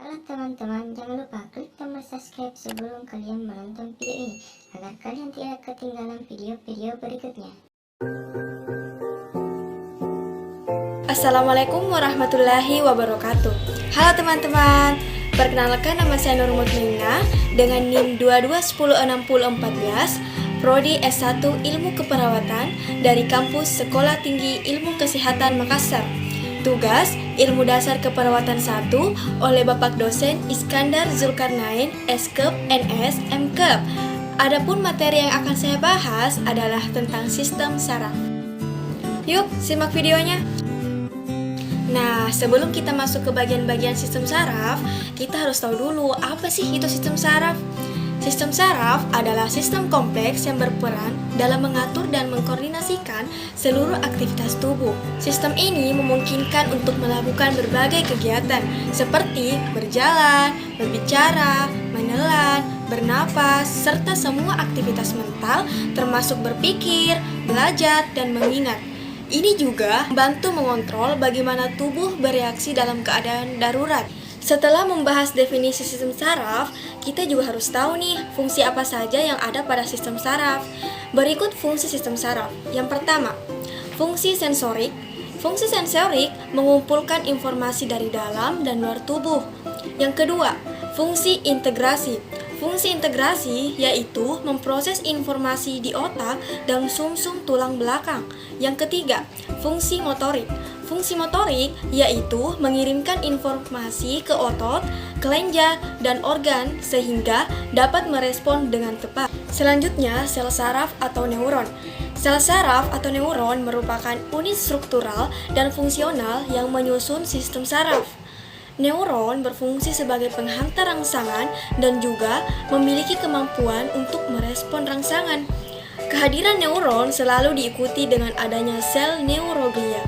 Halo teman-teman, jangan lupa klik tombol subscribe sebelum kalian menonton video ini agar kalian tidak ketinggalan video-video berikutnya. Assalamualaikum warahmatullahi wabarakatuh. Halo teman-teman, perkenalkan nama saya Nur Mutmainah dengan NIM 22106014, Prodi S1 Ilmu Keperawatan dari kampus Sekolah Tinggi Ilmu Kesehatan Makassar. Tugas Ilmu Dasar Keperawatan 1 oleh Bapak Dosen Iskandar Zulkarnain, S.Kep, NS, M.Kep. Adapun materi yang akan saya bahas adalah tentang sistem saraf. Yuk, simak videonya. Nah, sebelum kita masuk ke bagian-bagian sistem saraf, kita harus tahu dulu apa sih itu sistem saraf. Sistem saraf adalah sistem kompleks yang berperan dalam mengatur dan mengkoordinasikan seluruh aktivitas tubuh. Sistem ini memungkinkan untuk melakukan berbagai kegiatan seperti berjalan, berbicara, menelan, bernapas, serta semua aktivitas mental termasuk berpikir, belajar, dan mengingat. Ini juga membantu mengontrol bagaimana tubuh bereaksi dalam keadaan darurat. Setelah membahas definisi sistem saraf, kita juga harus tahu nih fungsi apa saja yang ada pada sistem saraf. Berikut fungsi sistem saraf. Yang pertama, fungsi sensorik. Fungsi sensorik mengumpulkan informasi dari dalam dan luar tubuh. Yang kedua, fungsi integrasi. Fungsi integrasi yaitu memproses informasi di otak dan sumsum tulang belakang. Yang ketiga, fungsi motorik. Fungsi motorik yaitu mengirimkan informasi ke otot, kelenjar, dan organ sehingga dapat merespon dengan tepat. Selanjutnya, sel saraf atau neuron. Sel saraf atau neuron merupakan unit struktural dan fungsional yang menyusun sistem saraf. Neuron berfungsi sebagai penghantar rangsangan dan juga memiliki kemampuan untuk merespon rangsangan. Kehadiran neuron selalu diikuti dengan adanya sel neuroglia.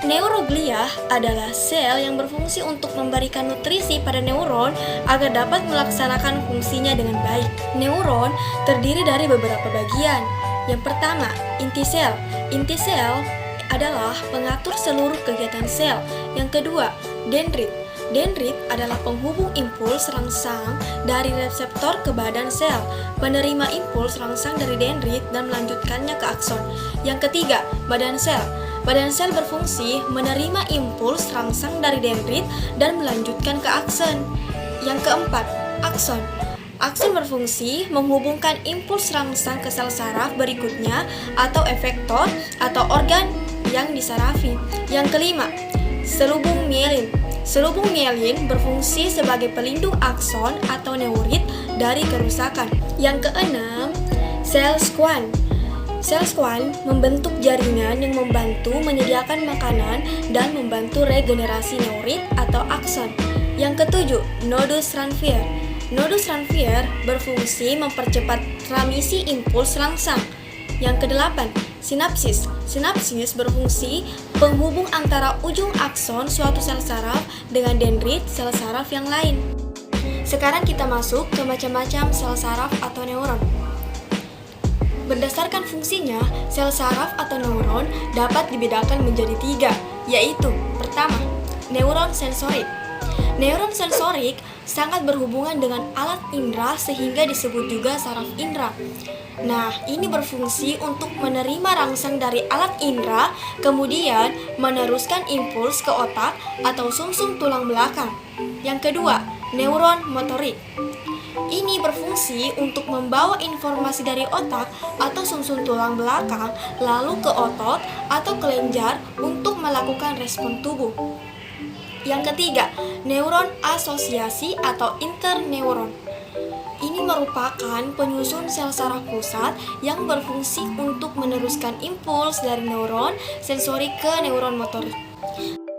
Neuroglia adalah sel yang berfungsi untuk memberikan nutrisi pada neuron agar dapat melaksanakan fungsinya dengan baik. Neuron terdiri dari beberapa bagian. Yang pertama, inti sel. Inti sel adalah pengatur seluruh kegiatan sel. Yang kedua, dendrit. Dendrit adalah penghubung impuls rangsang dari reseptor ke badan sel, penerima impuls rangsang dari dendrit dan melanjutkannya ke akson. Yang ketiga, badan sel. Badan sel berfungsi menerima impuls rangsang dari dendrit dan melanjutkan ke akson. Yang keempat, akson. Akson berfungsi menghubungkan impuls rangsang ke sel saraf berikutnya atau efektor atau organ yang disarafi. Yang kelima, selubung mielin. Selubung mielin berfungsi sebagai pelindung akson atau neurit dari kerusakan. Yang keenam, sel Schwann. Sel Schwann membentuk jaringan yang membantu menyediakan makanan dan membantu regenerasi neurit atau akson. Yang ketujuh, nodus Ranvier. Nodus Ranvier berfungsi mempercepat transmisi impuls rangsang. Yang kedelapan, sinapsis. Sinapsis berfungsi penghubung antara ujung akson suatu sel saraf dengan dendrit sel saraf yang lain. Sekarang kita masuk ke macam-macam sel saraf atau neuron. Berdasarkan fungsinya, sel saraf atau neuron dapat dibedakan menjadi tiga, yaitu pertama, neuron sensorik. Neuron sensorik sangat berhubungan dengan alat indera sehingga disebut juga saraf indera. Nah, ini berfungsi untuk menerima rangsang dari alat indera, kemudian meneruskan impuls ke otak atau sumsum tulang belakang. Yang kedua, neuron motorik. Ini berfungsi untuk membawa informasi dari otak atau sumsum tulang belakang lalu ke otot atau kelenjar untuk melakukan respon tubuh. Yang ketiga, neuron asosiasi atau interneuron. Ini merupakan penyusun sel saraf pusat yang berfungsi untuk meneruskan impuls dari neuron sensorik ke neuron motorik.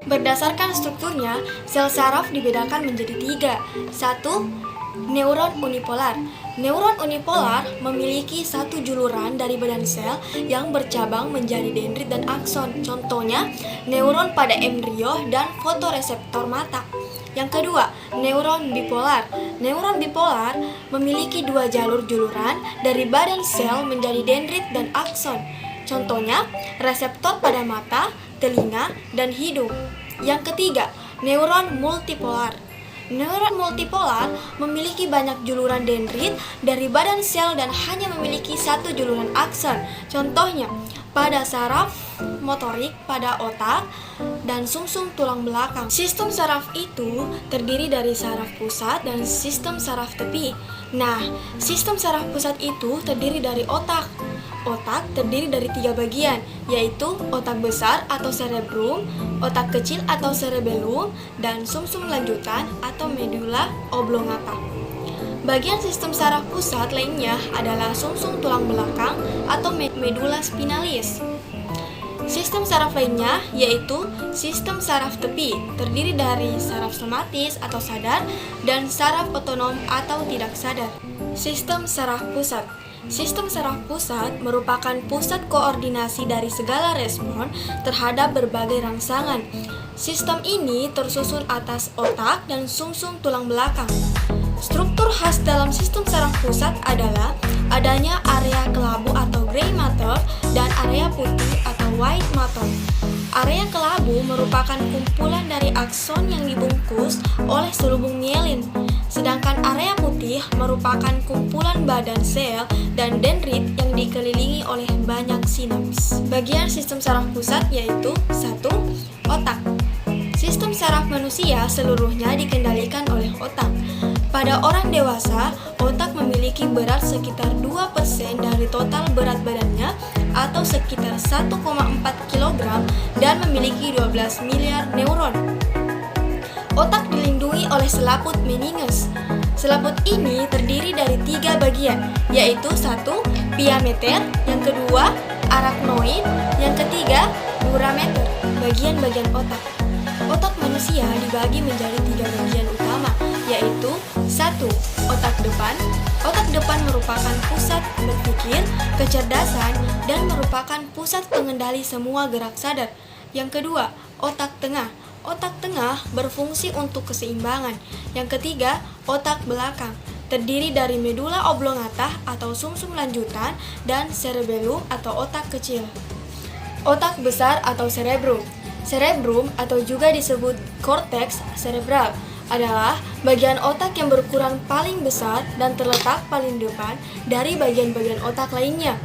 Berdasarkan strukturnya, sel saraf dibedakan menjadi tiga. Satu, neuron unipolar. Neuron unipolar memiliki satu juluran dari badan sel yang bercabang menjadi dendrit dan akson. Contohnya, neuron pada embrio dan fotoreseptor mata. Yang kedua, neuron bipolar. Neuron bipolar memiliki dua jalur juluran dari badan sel menjadi dendrit dan akson. Contohnya, reseptor pada mata, telinga, dan hidung. Yang ketiga, neuron multipolar. Neuron multipolar memiliki banyak juluran dendrit dari badan sel dan hanya memiliki satu juluran akson. Contohnya, pada saraf motorik pada otak dan sumsum tulang belakang. Sistem saraf itu terdiri dari saraf pusat dan sistem saraf tepi. Nah, sistem saraf pusat itu terdiri dari otak. Otak terdiri dari 3 bagian, yaitu otak besar atau cerebrum, otak kecil atau cerebellum, dan sumsum lanjutan atau medulla oblongata. Bagian sistem saraf pusat lainnya adalah sumsum tulang belakang atau medulla spinalis. Sistem saraf lainnya yaitu sistem saraf tepi, terdiri dari saraf somatis atau sadar dan saraf otonom atau tidak sadar. Sistem saraf pusat. Sistem saraf pusat merupakan pusat koordinasi dari segala respon terhadap berbagai rangsangan. Sistem ini tersusun atas otak dan sumsum tulang belakang. Struktur khas dalam sistem saraf pusat adalah adanya area kelabu atau gray matter dan area putih atau white matter. Area kelabu merupakan kumpulan dari akson yang dibungkus oleh selubung mielin, sedangkan area putih merupakan kumpulan badan sel dan dendrit yang dikelilingi oleh banyak sinaps. Bagian sistem saraf pusat yaitu 1. Otak. Sistem saraf manusia seluruhnya dikendalikan oleh otak. Pada orang dewasa, otak memiliki berat sekitar 2% dari total berat badannya atau sekitar 1,4 kg dan memiliki 12 miliar neuron. Otak dilindungi oleh selaput meninges. Selaput ini terdiri dari 3 bagian, yaitu 1. Pia meter, yang kedua arachnoid, yang ketiga durameter, bagian-bagian otak. Otak manusia dibagi menjadi 3 bagian utama, yaitu 1. Otak depan. Otak depan merupakan pusat berpikir, kecerdasan, dan merupakan pusat pengendali semua gerak sadar. Yang kedua, otak tengah. Otak tengah berfungsi untuk keseimbangan. Yang ketiga, otak belakang. Terdiri dari medulla oblongata atau sumsum lanjutan dan cerebellum atau otak kecil. Otak besar atau cerebrum. Cerebrum atau juga disebut cortex cerebral adalah bagian otak yang berukuran paling besar dan terletak paling depan dari bagian-bagian otak lainnya.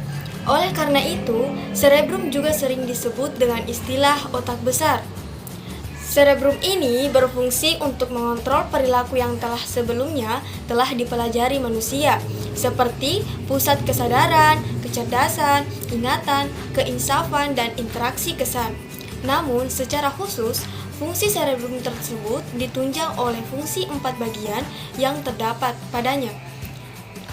Oleh karena itu, cerebrum juga sering disebut dengan istilah otak besar. Cerebrum ini berfungsi untuk mengontrol perilaku yang sebelumnya telah dipelajari manusia, seperti pusat kesadaran, kecerdasan, ingatan, keinsafan, dan interaksi kesan. Namun, secara khusus, fungsi cerebrum tersebut ditunjang oleh fungsi 4 bagian yang terdapat padanya.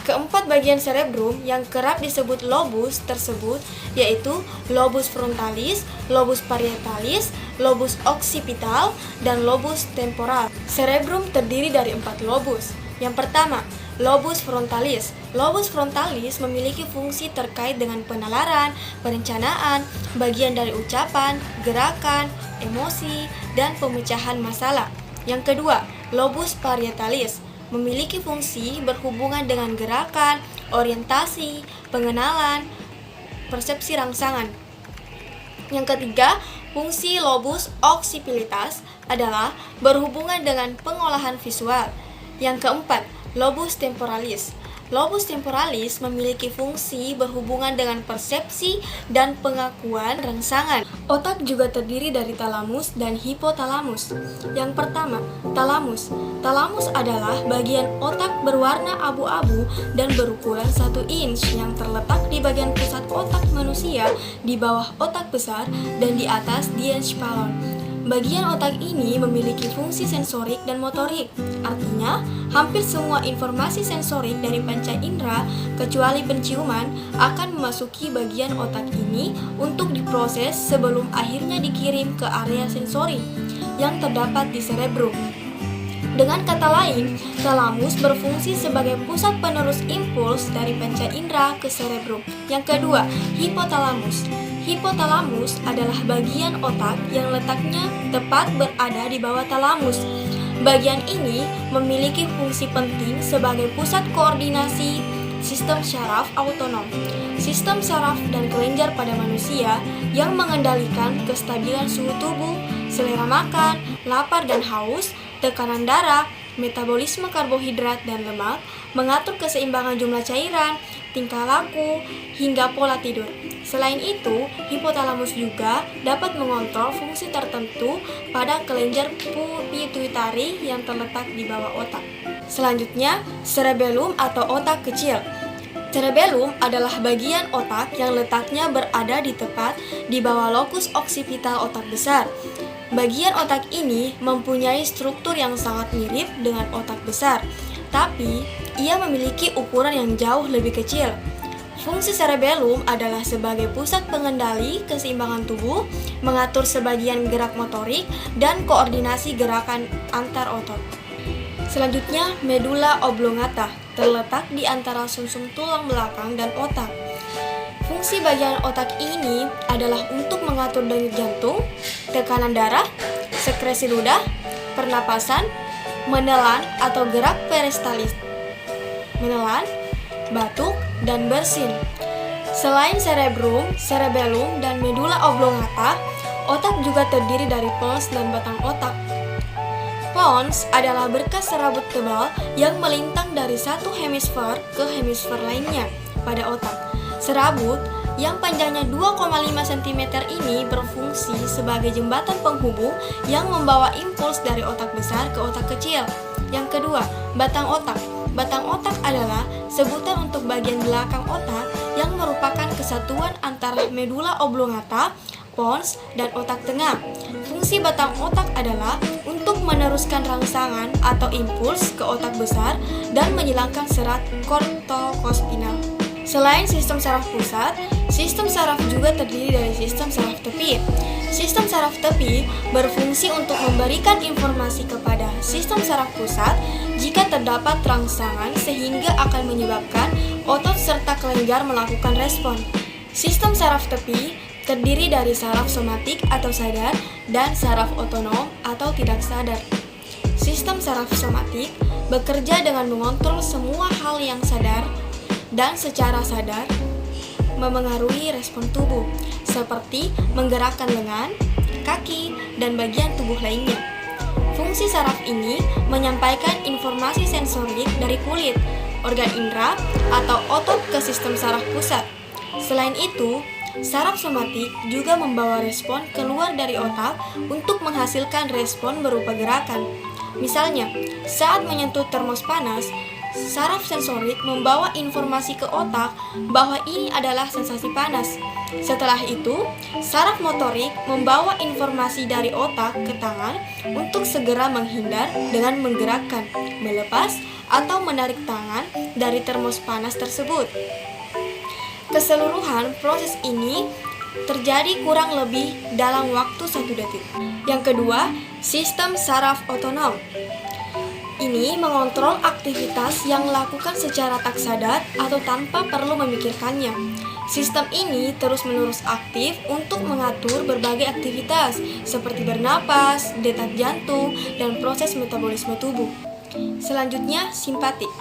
Keempat bagian cerebrum yang kerap disebut lobus tersebut yaitu lobus frontalis, lobus parietalis, lobus occipital, dan lobus temporal. Cerebrum terdiri dari 4 lobus. Yang pertama, lobus frontalis. Lobus frontalis memiliki fungsi terkait dengan penalaran, perencanaan, bagian dari ucapan, gerakan, emosi, dan pemecahan masalah. Yang kedua, lobus parietalis memiliki fungsi berhubungan dengan gerakan, orientasi, pengenalan, persepsi rangsangan. Yang ketiga, fungsi lobus occipitalis adalah berhubungan dengan pengolahan visual. Yang keempat, lobus temporalis. Lobus temporalis memiliki fungsi berhubungan dengan persepsi dan pengakuan rangsangan. Otak juga terdiri dari talamus dan hipotalamus. Yang pertama, talamus. Talamus adalah bagian otak berwarna abu-abu dan berukuran 1 inch yang terletak di bagian pusat otak manusia di bawah otak besar dan di atas diencephalon. Bagian otak ini memiliki fungsi sensorik dan motorik. Artinya, hampir semua informasi sensorik dari panca indera, kecuali penciuman, akan memasuki bagian otak ini untuk diproses sebelum akhirnya dikirim ke area sensori yang terdapat di cerebrum. Dengan kata lain, talamus berfungsi sebagai pusat penerus impuls dari panca indera ke cerebrum. Yang kedua, hipotalamus. Hipotalamus adalah bagian otak yang letaknya tepat berada di bawah talamus. Bagian ini memiliki fungsi penting sebagai pusat koordinasi sistem syaraf autonom, sistem saraf dan kelenjar pada manusia yang mengendalikan kestabilan suhu tubuh, selera makan, lapar dan haus, tekanan darah, metabolisme karbohidrat dan lemak, mengatur keseimbangan jumlah cairan, tingkah laku, hingga pola tidur. Selain itu, hipotalamus juga dapat mengontrol fungsi tertentu pada kelenjar pituitari yang terletak di bawah otak. Selanjutnya, cerebellum atau otak kecil. Cerebellum adalah bagian otak yang letaknya berada di tepat di bawah lokus occipital otak besar. Bagian otak ini mempunyai struktur yang sangat mirip dengan otak besar, tapi ia memiliki ukuran yang jauh lebih kecil. Fungsi cerebellum adalah sebagai pusat pengendali keseimbangan tubuh, mengatur sebagian gerak motorik, dan koordinasi gerakan antar otot. Selanjutnya, medula oblongata terletak di antara sumsum tulang belakang dan otak. Fungsi bagian otak ini adalah untuk mengatur denyut jantung, tekanan darah, sekresi ludah, pernapasan, menelan atau gerak peristaltis, menelan, batuk, dan bersin. Selain cerebellum, dan medula oblongata, otak juga terdiri dari pons dan batang otak. Pons adalah berkas serabut tebal yang melintang dari satu hemisfer ke hemisfer lainnya pada otak. Serabut yang panjangnya 2,5 cm ini berfungsi sebagai jembatan penghubung yang membawa impuls dari otak besar ke otak kecil. Yang kedua, batang otak. Batang otak adalah sebutan untuk bagian belakang otak yang merupakan kesatuan antara medula oblongata, pons, dan otak tengah. Fungsi batang otak adalah untuk meneruskan rangsangan atau impuls ke otak besar dan menghilangkan serat kortokospinal. Selain sistem saraf pusat, sistem saraf juga terdiri dari sistem saraf tepi. Sistem saraf tepi berfungsi untuk memberikan informasi kepada sistem saraf pusat jika terdapat rangsangan sehingga akan menyebabkan otot serta kelenjar melakukan respon. Sistem saraf tepi terdiri dari saraf somatik atau sadar dan saraf otonom atau tidak sadar. Sistem saraf somatik bekerja dengan mengontrol semua hal yang sadar dan secara sadar memengaruhi respon tubuh, seperti menggerakkan lengan, kaki, dan bagian tubuh lainnya. Fungsi saraf ini menyampaikan informasi sensorik dari kulit, organ indera, atau otot ke sistem saraf pusat. Selain itu, saraf somatik juga membawa respon keluar dari otak untuk menghasilkan respon berupa gerakan. Misalnya, saat menyentuh termos panas, saraf sensorik membawa informasi ke otak bahwa ini adalah sensasi panas. Setelah itu, saraf motorik membawa informasi dari otak ke tangan untuk segera menghindar dengan menggerakkan, melepas, atau menarik tangan dari termos panas tersebut. Keseluruhan proses ini terjadi kurang lebih dalam waktu 1 detik. Yang kedua, sistem saraf otonom. Ini mengontrol aktivitas yang dilakukan secara tak sadar atau tanpa perlu memikirkannya. Sistem ini terus-menerus aktif untuk mengatur berbagai aktivitas seperti bernapas, detak jantung, dan proses metabolisme tubuh. Selanjutnya, simpatik.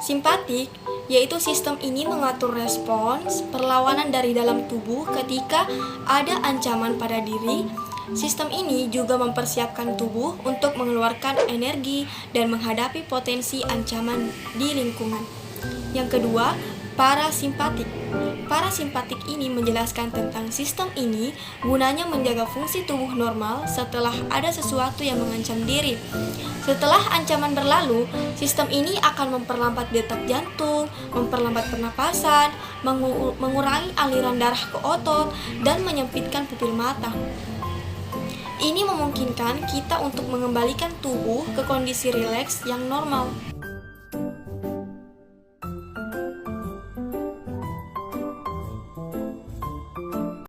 Simpatik yaitu sistem ini mengatur respons perlawanan dari dalam tubuh ketika ada ancaman pada diri. Sistem ini juga mempersiapkan tubuh untuk mengeluarkan energi dan menghadapi potensi ancaman di lingkungan. Yang kedua, parasimpatik. Parasimpatik ini menjelaskan tentang sistem ini gunanya menjaga fungsi tubuh normal setelah ada sesuatu yang mengancam diri. Setelah ancaman berlalu, sistem ini akan memperlambat detak jantung, memperlambat pernapasan, mengurangi aliran darah ke otot, dan menyempitkan pupil mata. Ini memungkinkan kita untuk mengembalikan tubuh ke kondisi rileks yang normal.